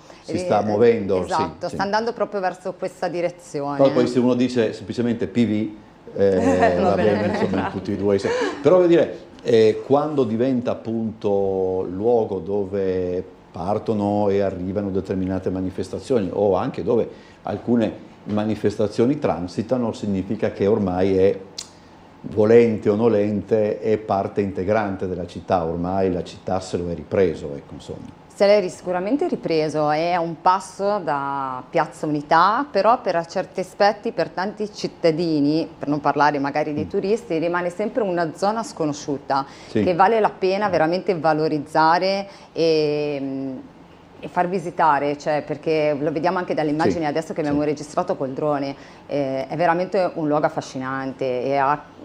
muovendo. Esatto, sì. sta andando proprio verso questa direzione. Poi se uno dice semplicemente PV, va bene, insomma, tutti e due. Però voglio dire, quando diventa appunto luogo dove partono e arrivano determinate manifestazioni, o anche dove alcune manifestazioni transitano, significa che ormai è, volente o nolente, è parte integrante della città, ormai la città se lo è ripreso, ecco, insomma. Se l'è sicuramente ripreso, è un passo da Piazza Unità, però per certi aspetti, per tanti cittadini, per non parlare magari dei turisti, rimane sempre una zona sconosciuta, sì, che vale la pena veramente valorizzare e far visitare, cioè, perché lo vediamo anche dalle immagini, sì, adesso che abbiamo registrato col drone, è veramente un luogo affascinante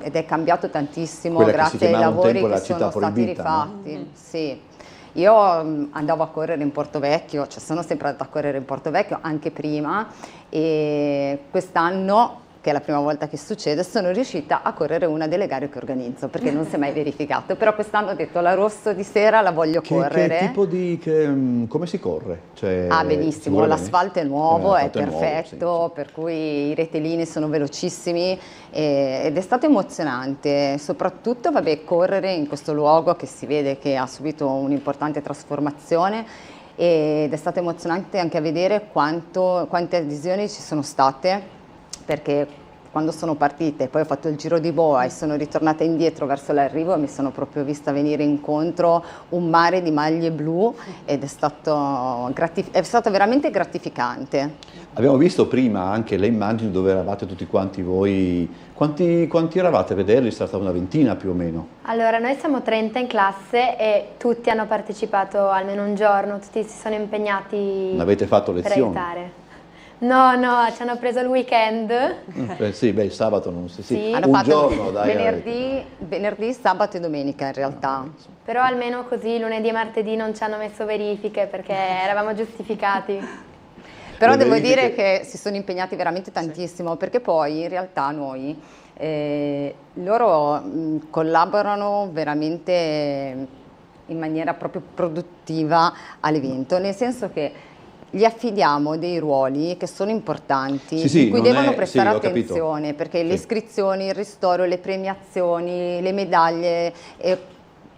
ed è cambiato tantissimo. Quella grazie ai lavori che sono stati proibita, rifatti. no? Sì. Io andavo a correre in Porto Vecchio, cioè sono sempre andata a correre in Porto Vecchio anche prima, e quest'anno, che è la prima volta che succede, sono riuscita a correre una delle gare che organizzo, perché non si è mai verificato, però quest'anno ho detto la Rosso di Sera la voglio correre. Che tipo di, come si corre? Cioè, benissimo, l'asfalto è nuovo, è perfetto, nuovo, sì. Per cui i retilini sono velocissimi ed è stato emozionante, soprattutto correre in questo luogo che si vede che ha subito un'importante trasformazione, ed è stato emozionante anche a vedere quante adesioni ci sono state, perché quando sono partite, poi ho fatto il giro di boa e sono ritornata indietro verso l'arrivo, mi sono proprio vista venire incontro un mare di maglie blu ed è stato veramente gratificante. Abbiamo visto prima anche le immagini dove eravate tutti quanti voi. Quanti eravate a vederli? È stata una ventina più o meno. Allora, noi siamo 30 in classe e tutti hanno partecipato almeno un giorno, tutti si sono impegnati. Non avete fatto per lezioni? aiutare. No, no, ci hanno preso il weekend. Sì, beh, il sabato non si... Sì. Hanno Un fatto giorno, dai. venerdì, sabato e domenica in realtà. Però almeno così lunedì e martedì non ci hanno messo verifiche perché eravamo giustificati. Però Le devo verifiche- dire che si sono impegnati veramente tantissimo, perché poi in realtà loro collaborano veramente in maniera proprio produttiva all'evento, nel senso che gli affidiamo dei ruoli che sono importanti, Sì, sì, in cui non devono è- prestare sì, ho capito. attenzione, perché le Sì. iscrizioni, il ristoro, le premiazioni, le medaglie,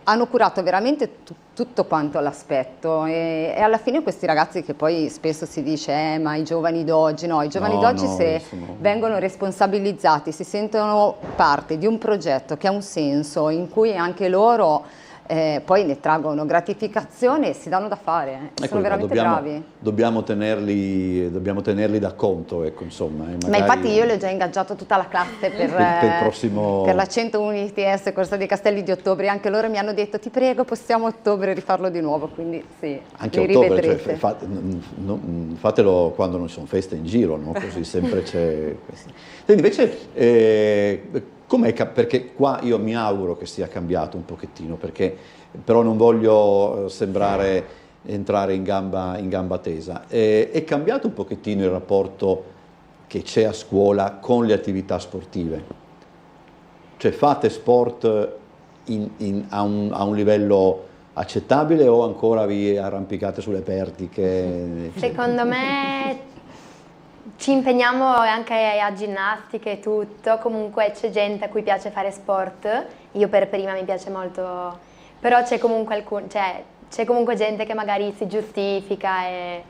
hanno curato veramente tutto quanto l'aspetto e alla fine questi ragazzi, che poi spesso si dice ma i giovani d'oggi, no, i giovani No, d'oggi no, se sono- vengono responsabilizzati, si sentono parte di un progetto che ha un senso, in cui anche loro poi ne traggono gratificazione e si danno da fare, Ecco, sono veramente bravi. dobbiamo tenerli da conto, ecco, insomma. Ma magari- infatti io le ho già ingaggiato tutta la classe per il prossimo... per la 101 ITS Corsa dei Castelli di ottobre, anche loro mi hanno detto ti prego possiamo a ottobre rifarlo di nuovo, quindi sì, Anche li a ottobre, rivedrete. fatelo quando non ci sono feste in giro, no? Così sempre c'è questo. Senti, invece, perché qua io mi auguro che sia cambiato un pochettino, perché però non voglio entrare in gamba tesa. È cambiato un pochettino il rapporto che c'è a scuola con le attività sportive? Cioè fate sport a un livello accettabile o ancora vi arrampicate sulle pertiche? Secondo me ci impegniamo anche a ginnastica e tutto, comunque c'è gente a cui piace fare sport, io per prima mi piace molto, però c'è comunque, c'è comunque gente che magari si giustifica e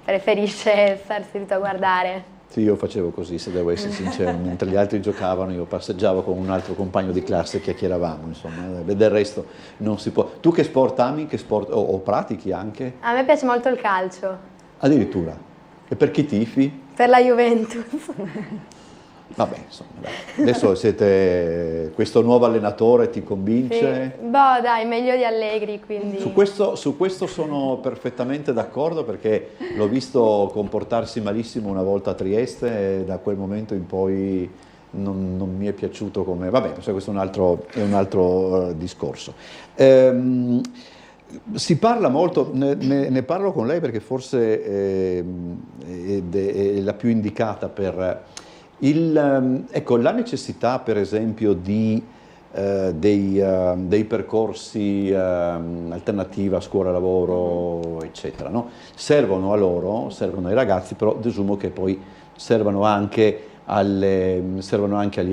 preferisce star seduto a guardare. Sì, io facevo così, se devo essere sincero, mentre gli altri giocavano io passeggiavo con un altro compagno di classe e chiacchieravamo, insomma, del resto non si può. Tu che sport ami, che sport, o pratichi anche? A me piace molto il calcio, Addirittura. E per chi tifi? per la Juventus. Vabbè, insomma, dai. Adesso questo nuovo allenatore ti convince? Sì. Boh, dai, meglio di Allegri, quindi... Su questo sono perfettamente d'accordo, perché l'ho visto comportarsi malissimo una volta a Trieste e da quel momento in poi non mi è piaciuto come... Vabbè, questo è un altro discorso. Si parla molto, ne parlo con lei perché forse è la più indicata per... ecco, la necessità per esempio dei percorsi alternativa, scuola-lavoro, eccetera, no? Servono a loro, servono ai ragazzi, però presumo che poi servano anche alle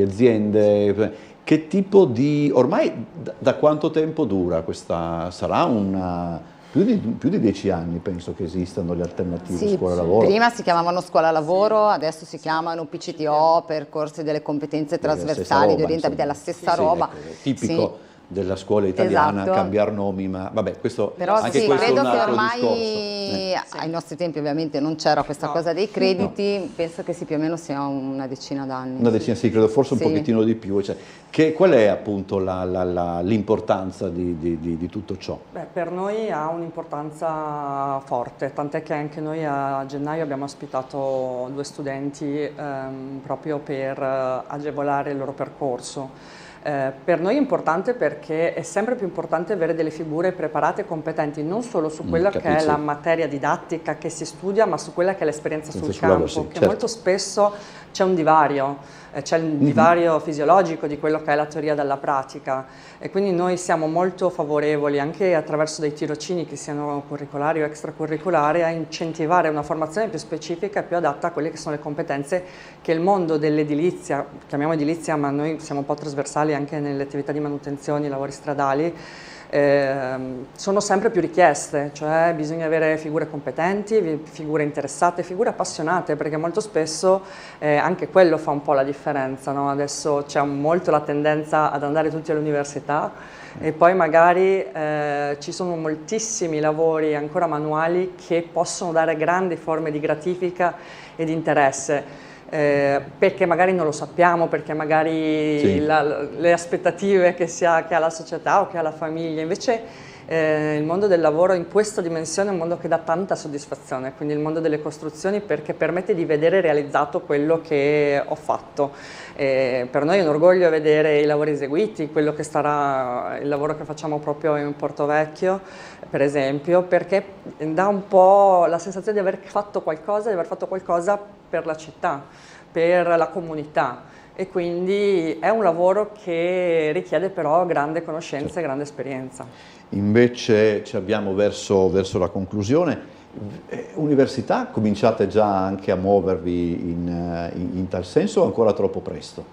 aziende. Che tipo di... ormai da quanto tempo dura questa? Sarà più di 10 anni penso che esistano le alternative Sì, scuola-lavoro. prima si chiamavano scuola lavoro, adesso si chiamano PCTO, percorsi delle competenze trasversali di orientamento, è la stessa Sì, roba. ecco, è tipico Sì. della scuola italiana, Esatto. cambiare nomi, ma vabbè, questo, Però anche sì, questo è credo un che altro ormai discorso. ai nostri tempi ovviamente non c'era questa No. cosa dei crediti, penso che più o meno sia una decina d'anni. Una decina, sì, credo forse un Sì. pochettino di più. Cioè, qual è appunto l'importanza di tutto ciò? Beh, per noi ha un'importanza forte, tant'è che anche noi a gennaio abbiamo ospitato 2 studenti proprio per agevolare il loro percorso. Per noi è importante perché è sempre più importante avere delle figure preparate e competenti non solo su quella che è capisco. la materia didattica che si studia, ma su quella che è l'esperienza sul Sul lavoro, campo, sì, che certo. molto spesso c'è un divario, c'è il divario fisiologico di quello che è la teoria dalla pratica, e quindi noi siamo molto favorevoli anche attraverso dei tirocini che siano curricolari o extracurricolari a incentivare una formazione più specifica e più adatta a quelle che sono le competenze che il mondo dell'edilizia, chiamiamo edilizia ma noi siamo un po' trasversali anche nelle attività di manutenzione, lavori stradali, sono sempre più richieste, cioè bisogna avere figure competenti, figure interessate, figure appassionate, perché molto spesso anche quello fa un po' la differenza, no? Adesso c'è molto la tendenza ad andare tutti all'università e poi magari ci sono moltissimi lavori ancora manuali che possono dare grandi forme di gratifica e di interesse. Perché magari non lo sappiamo, perché magari Sì. le aspettative che ha la società o che ha la famiglia, invece il mondo del lavoro in questa dimensione è un mondo che dà tanta soddisfazione, quindi il mondo delle costruzioni, perché permette di vedere realizzato quello che ho fatto. Per noi è un orgoglio vedere i lavori eseguiti, quello che sarà il lavoro che facciamo proprio in Porto Vecchio, per esempio, perché dà un po' la sensazione di aver fatto qualcosa per la città, per la comunità. E quindi è un lavoro che richiede però grande conoscenza e grande esperienza. Invece ci abbiamo verso la conclusione. Università, cominciate già anche a muovervi in tal senso o ancora troppo presto?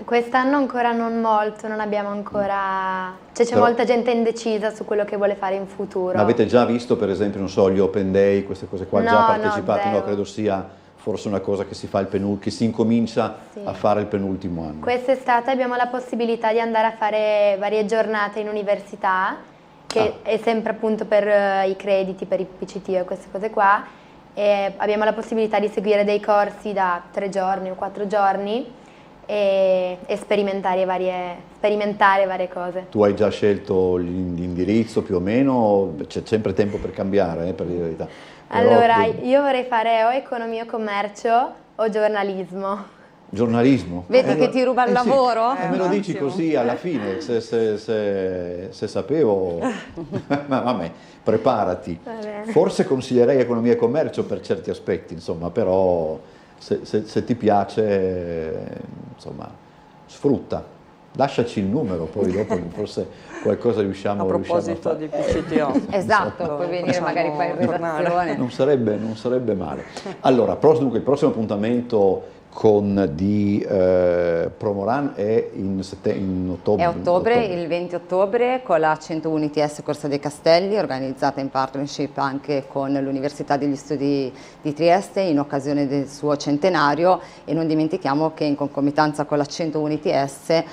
Quest'anno ancora non molto, non abbiamo ancora... Cioè c'è Però- molta gente indecisa su quello che vuole fare in futuro. Ma avete già visto per esempio, non so, gli Open Day, queste cose qua, No, già no, partecipate? No, zero. credo sia forse una cosa che si fa che si incomincia Sì. a fare il penultimo anno. Quest'estate abbiamo la possibilità di andare a fare varie giornate in università, che è sempre appunto per i crediti, per i PCT e queste cose qua, e abbiamo la possibilità di seguire dei corsi da 3 giorni o 4 giorni e sperimentare varie cose. Tu hai già scelto l'indirizzo più o meno? C'è sempre tempo per cambiare, per dire la verità. Però, Allora, io vorrei fare o economia o commercio o giornalismo. giornalismo. Vedi che ti ruba il sì. lavoro? Me lo dici Massimo. così alla fine, se sapevo, ma vabbè, preparati. Va bene. Forse consiglierei economia e commercio per certi aspetti, insomma, però se ti piace, insomma, sfrutta. Lasciaci il numero, poi dopo forse qualcosa riusciamo A a proposito fare. di PCTO. Esatto, puoi venire Facciamo magari qua in tornare. redazione. Non sarebbe male. Allora, dunque, il prossimo appuntamento di Promoran è in ottobre. È ottobre, il 20 ottobre, con la 101 ITS Corsa dei Castelli, organizzata in partnership anche con l'Università degli Studi di Trieste in occasione del suo centenario, e non dimentichiamo che in concomitanza con la 101 ITS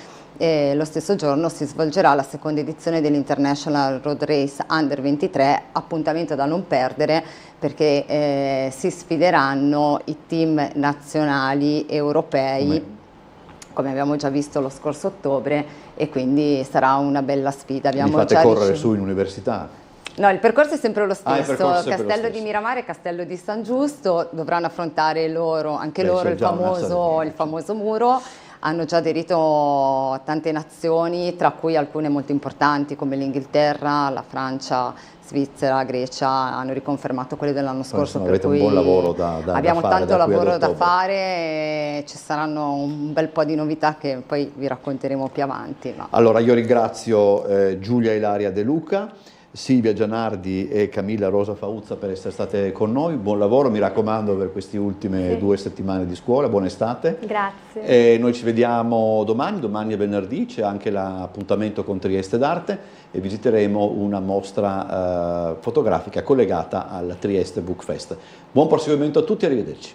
lo stesso giorno si svolgerà la seconda edizione dell'International Road Race Under 23, appuntamento da non perdere perché si sfideranno i team nazionali europei, come abbiamo già visto lo scorso ottobre, e quindi sarà una bella sfida. Li Abbiamo fate già correre ricevuto- su in università? No, il percorso è sempre lo Ah, il stesso, percorso è sempre lo Castello stesso. di Miramare e Castello di San Giusto dovranno affrontare anche Beh, loro c'è il già una famoso muro. Hanno già aderito tante nazioni, tra cui alcune molto importanti come l'Inghilterra, la Francia, Svizzera, Grecia, hanno riconfermato quelle dell'anno scorso. insomma, Per avete un cui buon lavoro da abbiamo fare tanto da qui ad lavoro da ottobre. fare e ci saranno un bel po' di novità che poi vi racconteremo più avanti. Ma... Allora, io ringrazio Giulia Ilaria De Luca, Silvia Gianardi e Camilla Rosa Fauzza per essere state con noi. Buon lavoro, mi raccomando, per queste ultime 2 settimane di scuola. Buona estate. Grazie. E noi ci vediamo domani è venerdì, c'è anche l'appuntamento con Trieste d'Arte e visiteremo una mostra fotografica collegata al Trieste Book Fest. Buon proseguimento a tutti, arrivederci.